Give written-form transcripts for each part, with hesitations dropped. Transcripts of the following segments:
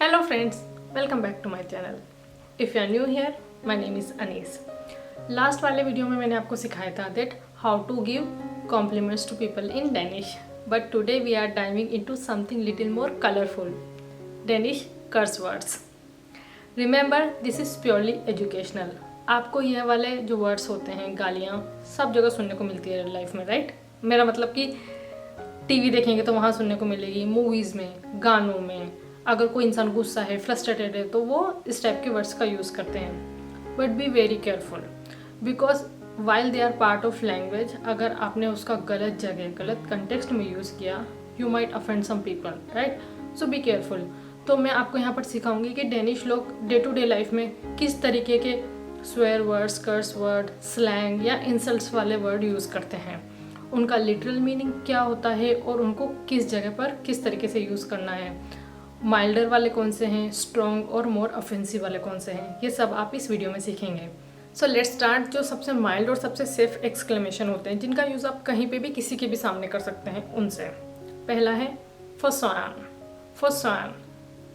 Hello friends, welcome back to my channel. If you are new here, my name is Anis. Last वाले video में मैंने आपको सिखाया था that how to give compliments to people in Danish. But today we are diving into something little more colorful. Danish curse words. Remember, this is purely educational. आपको यह वाले जो वर्ड्स होते हैं, गालियाँ, सब जगह सुनने को मिलती है लाइफ में, राइट? मेरा मतलब कि टीवी देखेंगे तो वहाँ सुनने को मिलेगी, मूवीज़ में, गानों में. अगर कोई इंसान गुस्सा है, फ्रस्ट्रेटेड है, तो वो इस टाइप के वर्ड्स का यूज़ करते हैं. But be very careful because while they are part of language, अगर आपने उसका गलत जगह, गलत कंटेक्स्ट में यूज़ किया, you might offend some people, right? So be careful. तो मैं आपको यहाँ पर सिखाऊंगी कि डेनिश लोग डे टू डे लाइफ में किस तरीके के स्वेयर वर्ड्स, कर्स वर्ड, स्लैंग या इंसल्ट्स वाले वर्ड यूज़ करते हैं, उनका लिटरल मीनिंग क्या होता है और उनको किस जगह पर किस तरीके से यूज़ करना है, माइल्डर वाले कौन से हैं, स्ट्रॉन्ग और मोर ऑफेंसिव वाले कौन से हैं, ये सब आप इस वीडियो में सीखेंगे. So let's start. जो सबसे माइल्ड और सबसे सेफ एक्सक्लेमेशन होते हैं, जिनका यूज़ आप कहीं पे भी किसी के भी सामने कर सकते हैं, उनसे पहला है फॉसॉन. फॉसॉन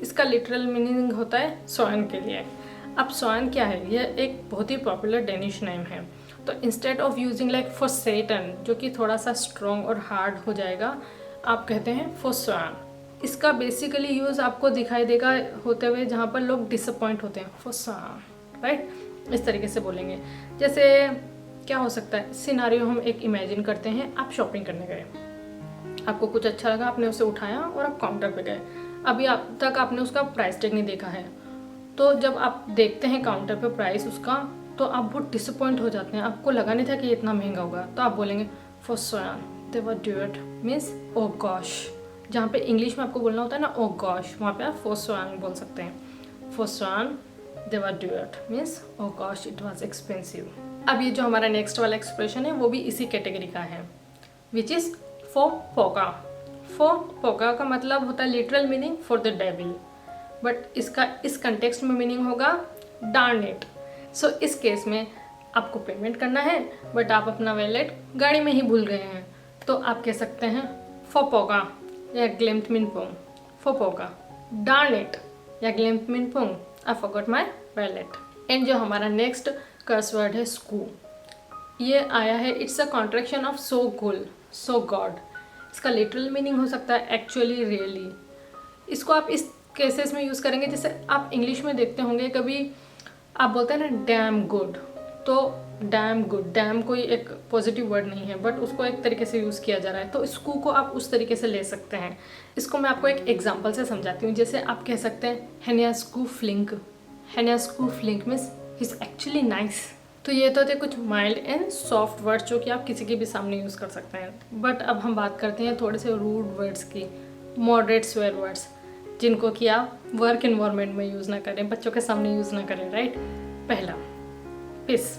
इसका लिटरल मीनिंग होता है सोन के लिए. अब सोन क्या है? यह एक बहुत ही पॉपुलर डेनिश नेम है. तो इंस्टेड ऑफ यूजिंग लाइक फॉर सेटन, जो कि थोड़ा सा स्ट्रॉन्ग और हार्ड हो जाएगा, आप कहते हैं फॉसॉन. इसका बेसिकली यूज़ आपको दिखाई देगा होते हुए जहाँ पर लोग डिसअपॉइंट होते हैं, फॉसॉन, राइट? इस तरीके से बोलेंगे. जैसे क्या हो सकता है, सिनारियो हम एक इमेजिन करते हैं. आप शॉपिंग करने गए, आपको कुछ अच्छा लगा, आपने उसे उठाया और आप काउंटर पे गए. अभी आप तक आपने उसका प्राइस टैग नहीं देखा है, तो जब आप देखते हैं काउंटर पे प्राइस उसका, तो आप बहुत डिसअपॉइंट हो जाते हैं. आपको लगा नहीं था कि इतना महंगा होगा, तो आप बोलेंगे फॉसॉन दे वर ड्यूट, मीन्स ओ गॉश. जहाँ पे इंग्लिश में आपको बोलना होता है ना ओ गॉश, वहाँ पे आप फॉसॉन बोल सकते हैं. फॉसॉन दे वर ड्यूट means oh gosh it was expensive. अब ये जो हमारा नेक्स्ट वाला एक्सप्रेशन है वो भी इसी कैटेगरी का है, विच इज़ फॉर पोका. फॉर पोका का मतलब होता है literal meaning for the devil, but इसका इस कंटेक्स्ट में मीनिंग होगा डार्न इट. सो इस केस में आपको पेमेंट करना है, बट आप अपना वैलेट गाड़ी में ही भूल गए हैं, तो आप कह सकते हैं फॉर पोका या ग्लेम्ट मिन पोंग. फॉर पोका डार्न इट या ग्लेम्ट मिन Pong, I forgot my wallet. And जो हमारा नेक्स्ट कर्स वर्ड है स्कू, ये आया है, इट्स अ कॉन्ट्रैक्शन ऑफ सो गुल, सो गॉड. इसका लिटरल मीनिंग हो सकता है एक्चुअली, रियली. इसको आप इस केसेस में यूज़ करेंगे, जैसे आप इंग्लिश में देखते होंगे कभी आप बोलते हैं ना डैम गुड, तो डैम गुड, डैम कोई एक पॉजिटिव वर्ड नहीं है, बट उसको एक तरीके से यूज़ किया जा रहा है, तो स्कू को आप उस तरीके से ले सकते हैं. इसको मैं आपको एक एग्जांपल से समझाती हूँ. जैसे आप कह सकते हैं हेनिया स्कू फ्लिंक. हेनिया स्कू फ्लिंक means he is actually nice. तो ये तो थे कुछ माइल्ड एंड सॉफ्ट वर्ड्स जो कि आप किसी के भी सामने यूज़ कर सकते हैं. बट अब हम बात करते हैं थोड़े से रूड वर्ड्स की, मॉडरेट स्वेयर वर्ड्स, जिनको कि आप वर्क इन्वायरमेंट में यूज़ ना करें, बच्चों के सामने यूज़ ना करें, राइट? पहला पिस.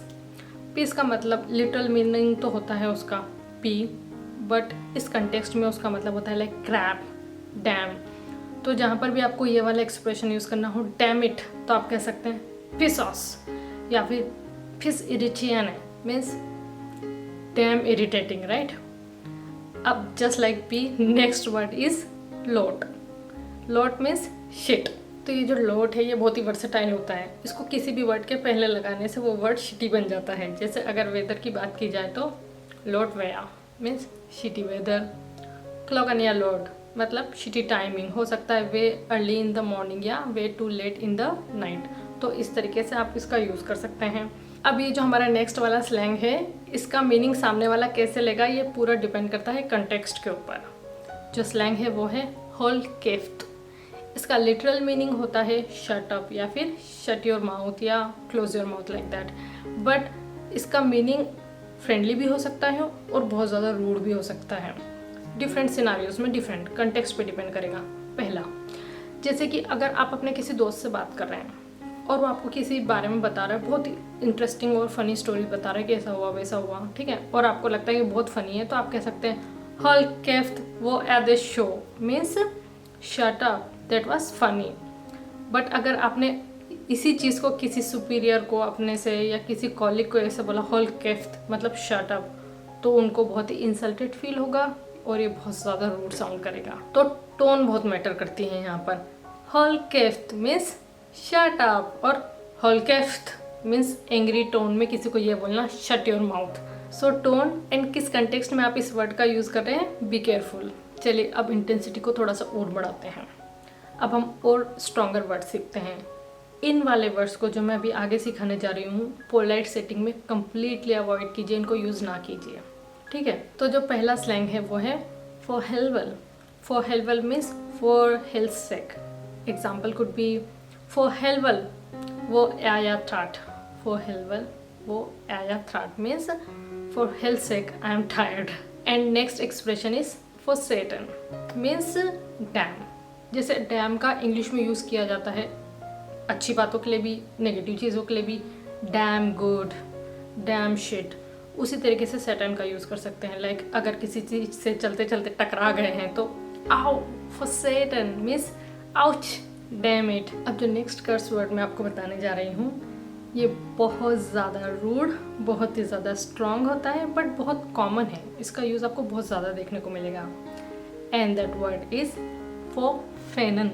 पिस का मतलब लिटरल मीनिंग तो होता है उसका पी, बट इस कंटेक्स्ट में उसका मतलब होता है लाइक क्रैप, डैम. तो जहाँ पर भी आपको ये वाला एक्सप्रेशन यूज़ करना हो, डैम इट, तो आप कह सकते हैं पिस ऑस, या फिर पिस इरिटेशन मीन्स डैम इरिटेटिंग, राइट? अब just like P, next word is लोट. लोट मीन्स शिट. तो ये जो लोट है ये बहुत ही वर्सेटाइल होता है. इसको किसी भी वर्ड के पहले लगाने से वो वर्ड शिटी बन जाता है. जैसे अगर वेदर की बात की जाए तो लोट वेया मीन्स शिटी वेदर. क्लॉकन या लोड मतलब शिटी टाइमिंग, हो सकता है way early in the morning या way too late in the night. तो इस तरीके से आप इसका यूज़ कर सकते हैं. अब ये जो हमारा नेक्स्ट वाला स्लैंग है, इसका मीनिंग सामने वाला कैसे लेगा ये पूरा डिपेंड करता है कंटेक्स्ट के ऊपर. जो स्लैंग है वो है होल केफ्ट. इसका लिटरल मीनिंग होता है शट अप या फिर शट योर माउथ या close your mouth like that. But इसका मीनिंग फ्रेंडली भी हो सकता है और बहुत ज़्यादा रूड भी हो सकता है. डिफरेंट सिनारियोज में डिफरेंट कंटेक्स्ट पे डिपेंड करेगा. पहला, जैसे कि अगर आप अपने किसी दोस्त से बात कर रहे हैं और वो आपको किसी बारे में बता रहा है, बहुत ही इंटरेस्टिंग और फनी स्टोरी बता रहा है कि ऐसा हुआ वैसा हुआ, ठीक है, और आपको लगता है कि बहुत फनी है, तो आप कह सकते हैं हॉल केफ्ट वो at the show means shut up that was funny. But अगर आपने इसी चीज़ को किसी सुपीरियर को अपने से या किसी कॉलीग को ऐसे बोला हॉल केफ्ट मतलब शट अप, तो उनको बहुत ही इंसल्टेड फील होगा और ये बहुत ज़्यादा रूड साउंड करेगा. तो टोन बहुत मैटर करती है यहाँ पर. हॉलकेफ्ट मीन्स शट अप, और हॉलकेफ्ट मीन्स एंग्री टोन में किसी को ये बोलना shut your mouth. So tone and किस कंटेक्स्ट में आप इस वर्ड का यूज़ कर रहे हैं, बी केयरफुल। चलिए अब इंटेंसिटी को थोड़ा सा और बढ़ाते हैं। अब हम और स्ट्रॉन्गर वर्ड सीखते हैं। इन वाले वर्ड्स को जो मैं अभी आगे सिखाने जा रही हूँ, पोलाइट सेटिंग में कम्प्लीटली अवॉइड कीजिए, इनको यूज़ ना कीजिए, ठीक है। तो जो पहला स्लैंग है वो है फॉर हेल्पल। फॉर हेल्पल means for health sake. Example could be फॉर हेल्पल वो आया थ्राट। फॉर हेल्पल वो आया थ्राट means for health sake I am tired. And next expression is फॉर सेटन मीन्स डैम। जैसे डैम का इंग्लिश में यूज़ किया जाता है अच्छी बातों के लिए भी, नेगेटिव चीज़ों के लिए भी, डैम गुड, डैम शिट। उसी तरीके से सैटन का यूज़ कर सकते हैं। लाइक अगर किसी चीज़ से चलते चलते टकरा गए हैं तो आओ फॉर सैटन मीन्स आउच, डैम इट। अब जो नेक्स्ट कर्स वर्ड मैं आपको बताने जा रही हूँ ये बहुत ज़्यादा रूड, बहुत ही ज़्यादा स्ट्रॉन्ग होता है, बट बहुत कॉमन है। इसका यूज़ आपको बहुत ज़्यादा देखने को मिलेगा। एंड दैट वर्ड इज़ फॉर फेनन।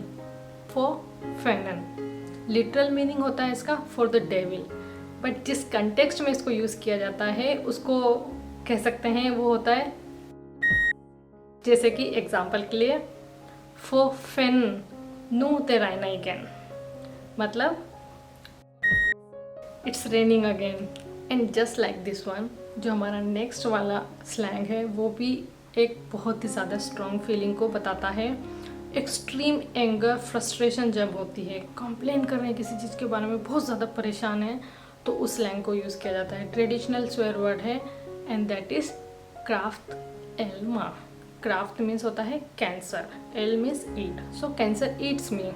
फॉर फेनन लिटरल मीनिंग होता है इसका फॉर द डेविल, बट जिस कंटेक्स्ट में इसको यूज़ किया जाता है उसको कह सकते हैं वो होता है, जैसे कि एग्जाम्पल के लिए फॉर फेन नो ते राइना अगेन, मतलब it's raining again. And just like this one, जो हमारा नेक्स्ट वाला स्लैंग है वो भी एक बहुत ही ज़्यादा स्ट्रॉन्ग फीलिंग को बताता है। एक्सट्रीम एंगर, फ्रस्ट्रेशन जब होती है, कंप्लेन कर रहे हैं किसी चीज़ के बारे में, बहुत ज़्यादा परेशान है, तो उस स्लैंग को यूज़ किया जाता है। ट्रेडिशनल स्वेयर वर्ड है and that is craft Elma. Craft means होता है कैंसर, एल मीन्स ईट, सो कैंसर ईट्स मी।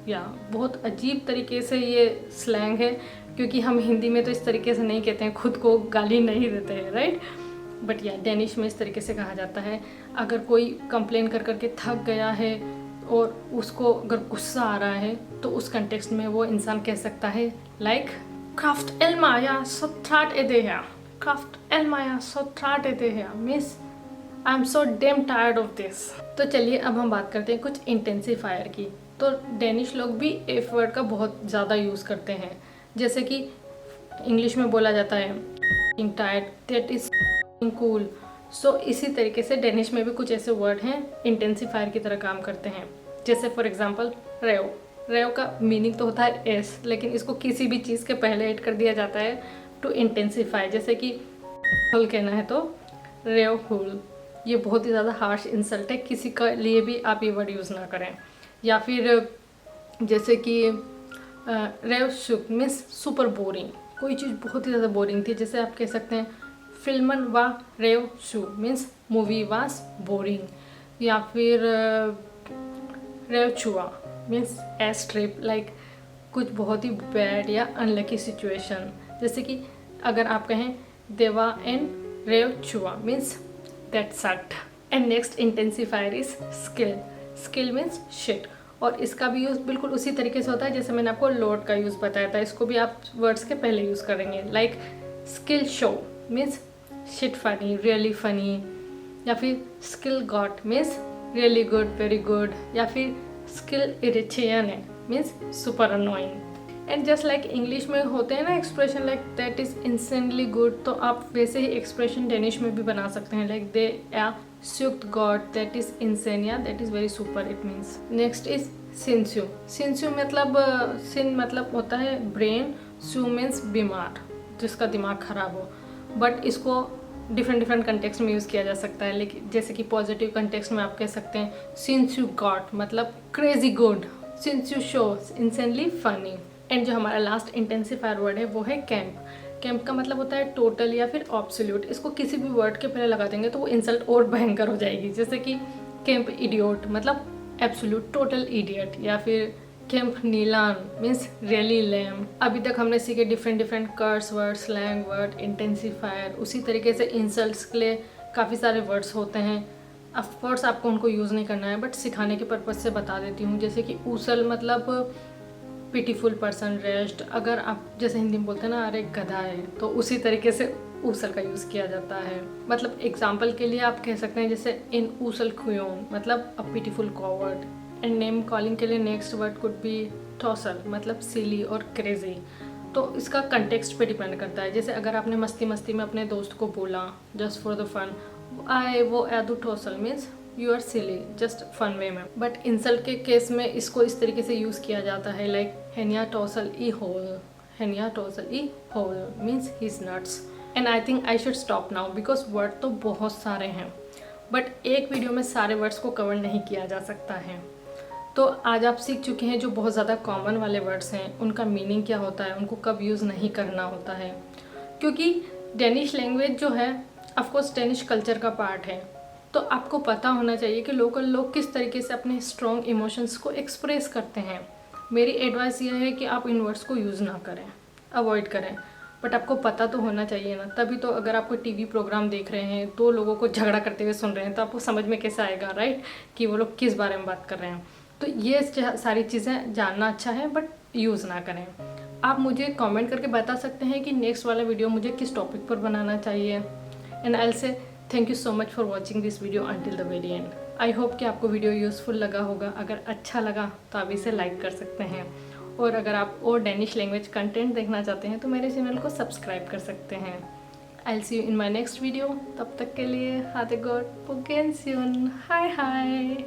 या बहुत अजीब तरीके से ये स्लैंग है, क्योंकि हम हिंदी में तो इस तरीके से नहीं कहते हैं, खुद को गाली नहीं देते हैं, राइट। बट या डेनिश में इस तरीके से कहा जाता है। अगर कोई कंप्लेन कर करके थक गया है और उसको अगर गुस्सा आ रहा है तो उस कंटेक्स्ट में वो इंसान कह सकता है लाइक क्राफ्ट एल्माया सो थ्राट एदेया, क्राफ्ट एल्माया सो थ्राट एदेया means I am so damn tired of this. तो चलिए अब हम बात करते हैं कुछ इंटेंसिफायर की। तो डेनिश लोग भी एफ वर्ड का बहुत ज़्यादा यूज़ करते हैं। जैसे कि इंग्लिश में बोला जाता है टायर्ड, दैट इज कूल। सो इसी तरीके से डेनिश में भी कुछ ऐसे वर्ड हैं इंटेंसिफायर की तरह काम करते हैं। जैसे फॉर एग्जांपल रेव। रेव का मीनिंग तो होता है एस, लेकिन इसको किसी भी चीज़ के पहले ऐड कर दिया जाता है टू इंटेंसिफाई। जैसे कि हुल कहना है तो रेव हुल। ये बहुत ही ज़्यादा हार्श इंसल्ट है, किसी के लिए भी आप ये वर्ड यूज़ ना करें। या फिर जैसे कि रेव शुक मीन्स सुपर बोरिंग, कोई चीज़ बहुत ही ज़्यादा बोरिंग थी। जैसे आप कह सकते हैं फिल्मन वा रेव शू मीन्स मूवी वाज बोरिंग। या फिर रेव छुआ मीन्स एस ट्रिप, लाइक कुछ बहुत ही बैड या अनलकी सिचुएशन। जैसे कि अगर आप कहें देवा एंड रेव छुआ मीन्स दैट सट। And next intensifier is skill. Skill means shit, और इसका भी यूज़ बिल्कुल उसी तरीके से होता है जैसे मैंने आपको लॉर्ड का यूज़ बताया था। इसको भी आप वर्ड्स के पहले यूज़ करेंगे। Like skill show means shit funny, really funny. या फिर skill got means really good, very good. या फिर स्किल इरिटेशन है means super annoying. And just like English में होते हैं ना expression like that is incessantly good, तो आप वैसे ही एक्सप्रेशन डेनिश में भी बना सकते हैं। लाइक दे या सुक्त गॉड दैट इज़ इंसेन, या that is very super it means. Next is सिंस्यू। सिंस्यू मतलब सिन मतलब होता है ब्रेन, सू मीन्स बीमार, जिसका दिमाग खराब हो। बट इसको डिफरेंट कंटेक्स्ट में यूज़ किया जा सकता है। लेकिन जैसे कि पॉजिटिव कंटेक्स्ट में आप कह सकते हैं सिंस यू गॉट मतलब crazy good, since you show incessantly funny. And जो हमारा लास्ट इंटेंसिफायर वर्ड है वो है कैंप। कैंप का मतलब होता है टोटल या फिर ऑब्सोल्यूट। इसको किसी भी वर्ड के पहले लगा देंगे तो वो इंसल्ट और भयंकर हो जाएगी। जैसे कि कैंप इडियोट मतलब एब्सोल्यूट टोटल इडियट। या फिर कैंप नीलान मीन्स रियली लैम। अभी तक हमने सीखे डिफरेंट कर्स वर्ड, स्लैंग वर्ड, इंटेंसिफायर। उसी तरीके से इंसल्ट्स के लिए काफ़ी सारे वर्ड्स होते हैं। ऑफकोर्स आपको उनको यूज़ नहीं करना है, बट सिखाने के पर्पज़ से बता देती हूँ। जैसे कि ऊसल मतलब पिटीफुल पर्सन, रेस्ट। अगर आप जैसे हिंदी में बोलते हैं ना अरे गधा है, तो उसी तरीके से ऊसल का यूज़ किया जाता है। मतलब एग्जाम्पल के लिए आप कह सकते हैं जैसे इन ऊसल खुयोन मतलब a pitiful coward. And name calling के लिए नेक्स्ट वर्ड कुड बी टॉसल, मतलब सिली और क्रेजी। तो इसका कंटेक्स्ट पे डिपेंड करता है। जैसे अगर आपने मस्ती मस्ती में अपने दोस्त को बोला जस्ट फॉर द फन, आई वो एदू टॉसल means you are silly, just fun way में। बट इंसल्ट के केस में इसको इस तरीके से यूज़ किया जाता है, लाइक हेनिया टॉसल ई होल, हेनिया टॉसल ई होल means he is nuts. And I think I should stop now because word तो बहुत सारे हैं, बट एक वीडियो में सारे वर्ड्स को कवर नहीं किया जा सकता है। तो आज आप सीख चुके हैं जो बहुत ज़्यादा कॉमन वाले वर्ड्स हैं, उनका मीनिंग क्या होता है, उनको कब यूज़ नहीं करना होता है। क्योंकि डेनिश लैंग्वेज जो है ऑफकोर्स डेनिश कल्चर का पार्ट है, तो आपको पता होना चाहिए कि लोकल लोग किस तरीके से अपने स्ट्रॉन्ग इमोशंस को एक्सप्रेस करते हैं। मेरी एडवाइस ये है कि आप इन वर्ड्स को यूज़ ना करें, अवॉइड करें, बट आपको पता तो होना चाहिए ना। तभी तो अगर आप कोई टीवी प्रोग्राम देख रहे हैं, दो लोगों को झगड़ा करते हुए सुन रहे हैं, तो आपको समझ में कैसे आएगा, राइट, कि वो लोग किस बारे में बात कर रहे हैं। तो ये सारी चीज़ें जानना अच्छा है, बट यूज़ ना करें। आप मुझे कमेंट करके बता सकते हैं कि नेक्स्ट वाला वीडियो मुझे किस टॉपिक पर बनाना चाहिए। एंड आई से thank you so much for watching this video until the very and. I hope कि आपको वीडियो यूज़फुल लगा होगा। अगर अच्छा लगा तो आप इसे लाइक कर सकते हैं, और अगर आप और डेनिश लैंग्वेज कंटेंट देखना चाहते हैं तो मेरे चैनल को सब्सक्राइब कर सकते हैं। I will see you in my next video. तब तक के लिए हाथ गॉड पुगेन स्यून, हाय हाय।